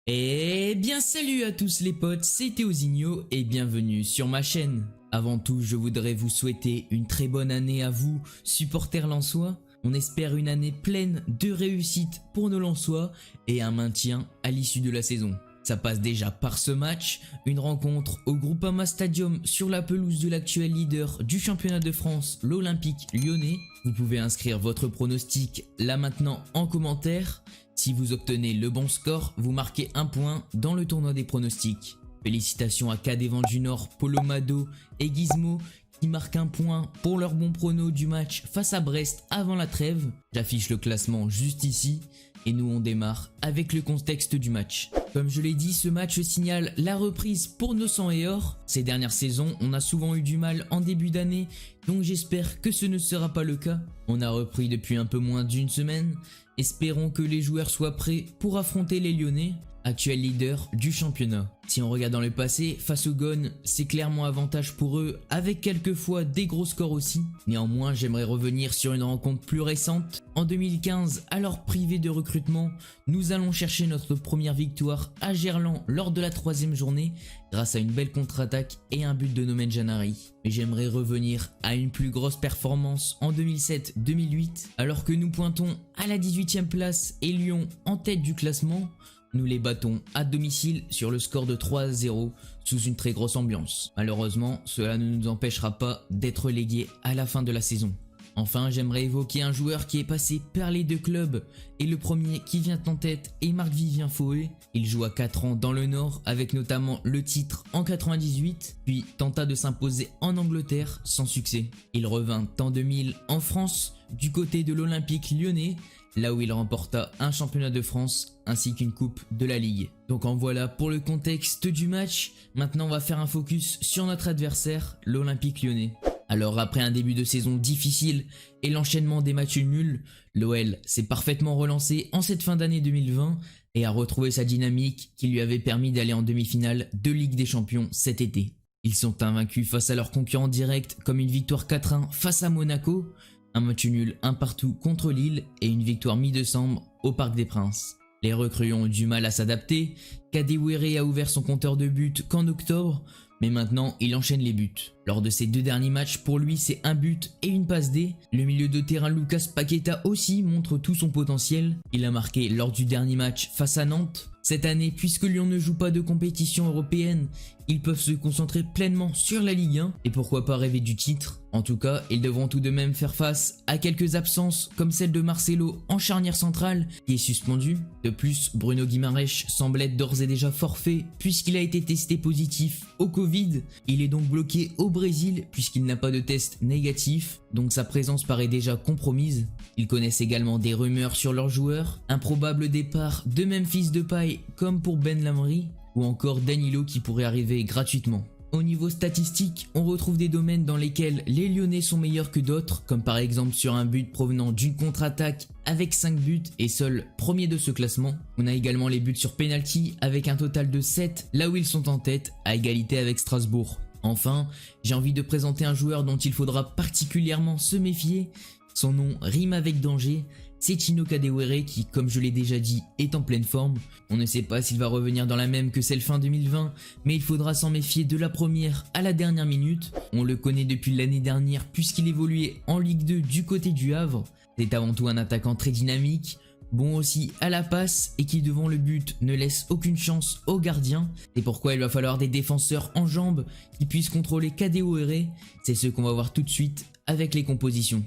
Eh bien salut à tous les potes, c'est Théozinho et bienvenue sur ma chaîne. Avant tout, je voudrais vous souhaiter une très bonne année à vous, supporters lensois. On espère une année pleine de réussite pour nos lensois et un maintien à l'issue de la saison. Ça passe déjà par ce match, une rencontre au Groupama Stadium sur la pelouse de l'actuel leader du championnat de France, l'Olympique Lyonnais. Vous pouvez inscrire votre pronostic là maintenant en commentaire. Si vous obtenez le bon score, vous marquez un point dans le tournoi des pronostics. Félicitations à Cadévan du Nord, Polomado et Gizmo qui marquent un point pour leur bon prono du match face à Brest avant la trêve. J'affiche le classement juste ici et nous on démarre avec le contexte du match. Comme je l'ai dit, ce match signale la reprise pour nos 100 et or. Ces dernières saisons, on a souvent eu du mal en début d'année, donc j'espère que ce ne sera pas le cas. On a repris depuis un peu moins d'une semaine. Espérons que les joueurs soient prêts pour affronter les Lyonnais, actuel leader du championnat. Si on regarde dans le passé, face aux Gones, c'est clairement avantage pour eux, avec quelquefois des gros scores aussi. Néanmoins, j'aimerais revenir sur une rencontre plus récente. En 2015, alors privé de recrutement, nous allons chercher notre première victoire à Gerland lors de la 3e journée, grâce à une belle contre-attaque et un but de Nomen Janari. Mais j'aimerais revenir à une plus grosse performance en 2007-2008, alors que nous pointons à la 18e place et Lyon en tête du classement. Nous les battons à domicile sur le score de 3-0 sous une très grosse ambiance. Malheureusement, cela ne nous empêchera pas d'être légués à la fin de la saison. Enfin, j'aimerais évoquer un joueur qui est passé par les deux clubs et le premier qui vient en tête est Marc-Vivien Foé. Il joue à 4 ans dans le Nord avec notamment le titre en 98, puis tenta de s'imposer en Angleterre sans succès. Il revint en 2000 en France du côté de l'Olympique Lyonnais, là où il remporta un championnat de France ainsi qu'une coupe de la Ligue. Donc en voilà pour le contexte du match. Maintenant on va faire un focus sur notre adversaire, l'Olympique Lyonnais. Alors après un début de saison difficile et l'enchaînement des matchs nuls, l'OL s'est parfaitement relancé en cette fin d'année 2020 et a retrouvé sa dynamique qui lui avait permis d'aller en demi-finale de Ligue des Champions cet été. Ils sont invaincus face à leurs concurrents directs comme une victoire 4-1 face à Monaco, un match nul un partout contre Lille et une victoire mi-décembre au Parc des Princes. Les recrues ont eu du mal à s'adapter, Kadewere a ouvert son compteur de buts qu'en octobre, mais maintenant il enchaîne les buts. Lors de ses 2 derniers matchs, pour lui c'est un but et une passe D. Le milieu de terrain Lucas Paqueta aussi montre tout son potentiel. Il a marqué lors du dernier match face à Nantes. Cette année, puisque Lyon ne joue pas de compétition européenne, ils peuvent se concentrer pleinement sur la Ligue 1 et pourquoi pas rêver du titre. En tout cas, ils devront tout de même faire face à quelques absences comme celle de Marcelo en charnière centrale qui est suspendu. De plus, Bruno Guimaraes semble être d'ores et déjà forfait puisqu'il a été testé positif au Covid. Il est donc bloqué au Brésil puisqu'il n'a pas de test négatif, donc sa présence paraît déjà compromise. Ils connaissent également des rumeurs sur leurs joueurs, un probable départ de Memphis Depay comme pour Ben Lamry, ou encore Danilo qui pourrait arriver gratuitement. Au niveau statistique, on retrouve des domaines dans lesquels les Lyonnais sont meilleurs que d'autres, comme par exemple sur un but provenant d'une contre-attaque avec 5 buts et seul premier de ce classement. On a également les buts sur penalty avec un total de 7, là où ils sont en tête, à égalité avec Strasbourg. Enfin, j'ai envie de présenter un joueur dont il faudra particulièrement se méfier. Son nom rime avec danger, c'est Chino Kadewere qui, comme je l'ai déjà dit, est en pleine forme. On ne sait pas s'il va revenir dans la même que celle fin 2020, mais il faudra s'en méfier de la première à la dernière minute. On le connaît depuis l'année dernière puisqu'il évoluait en Ligue 2 du côté du Havre. C'est avant tout un attaquant très dynamique, bon aussi à la passe et qui devant le but ne laisse aucune chance aux gardiens. C'est pourquoi il va falloir des défenseurs en jambes qui puissent contrôler Kadewere. C'est ce qu'on va voir tout de suite avec les compositions.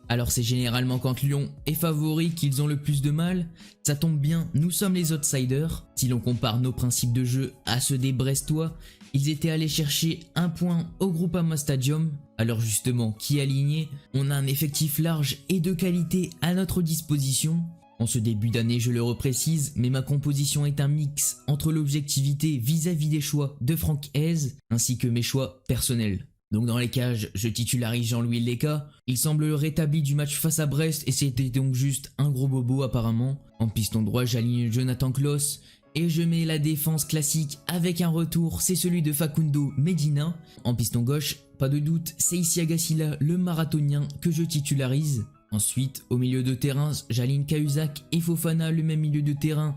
Alors c'est généralement quand Lyon est favori qu'ils ont le plus de mal. Ça tombe bien, nous sommes les outsiders. Si l'on compare nos principes de jeu à ceux des Brestois, ils étaient allés chercher un point au Groupama Stadium. Alors justement, qui aligné? On a un effectif large et de qualité à notre disposition. En ce début d'année, je le reprécise, mais ma composition est un mix entre l'objectivité vis-à-vis des choix de Franck Hez ainsi que mes choix personnels. Donc dans les cages, je titularise Jean-Louis Leka. Il semble rétabli du match face à Brest et c'était donc juste un gros bobo apparemment. En piston droit, j'aligne Jonathan Klaus et je mets la défense classique avec un retour, c'est celui de Facundo Medina. En piston gauche, pas de doute, c'est Isiaga Silla, le marathonien que je titularise. Ensuite, au milieu de terrain, j'aligne Cahuzac et Fofana, le même milieu de terrain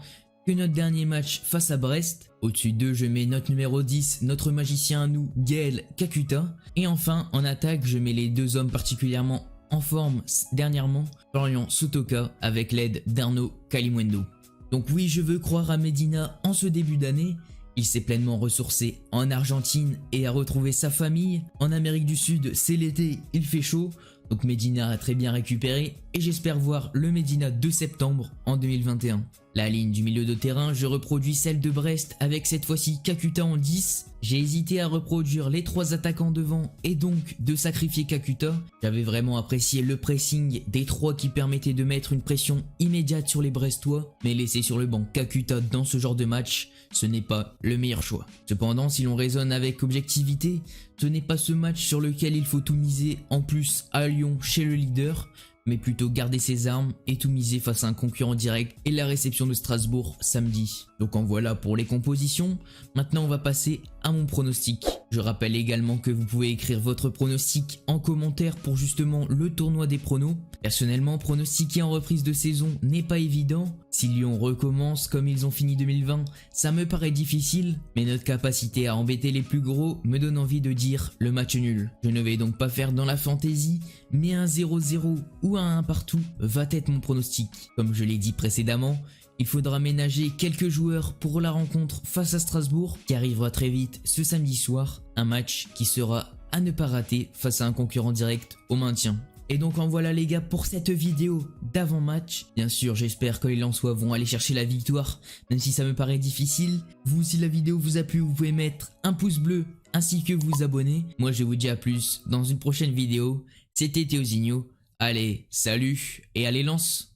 que notre dernier match face à Brest. Au-dessus d'eux, je mets notre numéro 10, notre magicien à nous, Gaël Kakuta. Et enfin, en attaque, je mets les deux hommes particulièrement en forme dernièrement, Florian Sotoka avec l'aide d'Arnaud Kalimwendo. Donc oui, je veux croire à Medina en ce début d'année. Il s'est pleinement ressourcé en Argentine et a retrouvé sa famille. En Amérique du Sud, c'est l'été, il fait chaud. Donc Medina a très bien récupéré et j'espère voir le Medina de septembre en 2021. La ligne du milieu de terrain, je reproduis celle de Brest avec cette fois-ci Kakuta en 10. J'ai hésité à reproduire les 3 attaquants devant et donc de sacrifier Kakuta. J'avais vraiment apprécié le pressing des 3 qui permettait de mettre une pression immédiate sur les Brestois, mais laisser sur le banc Kakuta dans ce genre de match, ce n'est pas le meilleur choix. Cependant, si l'on raisonne avec objectivité, ce n'est pas ce match sur lequel il faut tout miser en plus à Lyon chez le leader, mais plutôt garder ses armes et tout miser face à un concurrent direct et la réception de Strasbourg samedi. Donc en voilà pour les compositions. Maintenant on va passer à mon pronostic. Je rappelle également que vous pouvez écrire votre pronostic en commentaire pour justement le tournoi des pronos. Personnellement, pronostiquer en reprise de saison n'est pas évident. Si Lyon recommence comme ils ont fini 2020, ça me paraît difficile, mais notre capacité à embêter les plus gros me donne envie de dire le match nul. Je ne vais donc pas faire dans la fantaisie, mais un 0-0 ou un 1 partout va être mon pronostic. Comme je l'ai dit précédemment, il faudra ménager quelques joueurs pour la rencontre face à Strasbourg qui arrivera très vite ce samedi soir, un match qui sera à ne pas rater face à un concurrent direct au maintien. Et donc en voilà les gars pour cette vidéo d'avant-match. Bien sûr, j'espère que les Lensois vont aller chercher la victoire, même si ça me paraît difficile. Vous, si la vidéo vous a plu, vous pouvez mettre un pouce bleu ainsi que vous abonner. Moi, je vous dis à plus dans une prochaine vidéo. C'était Théozinho. Allez, salut et allez Lens!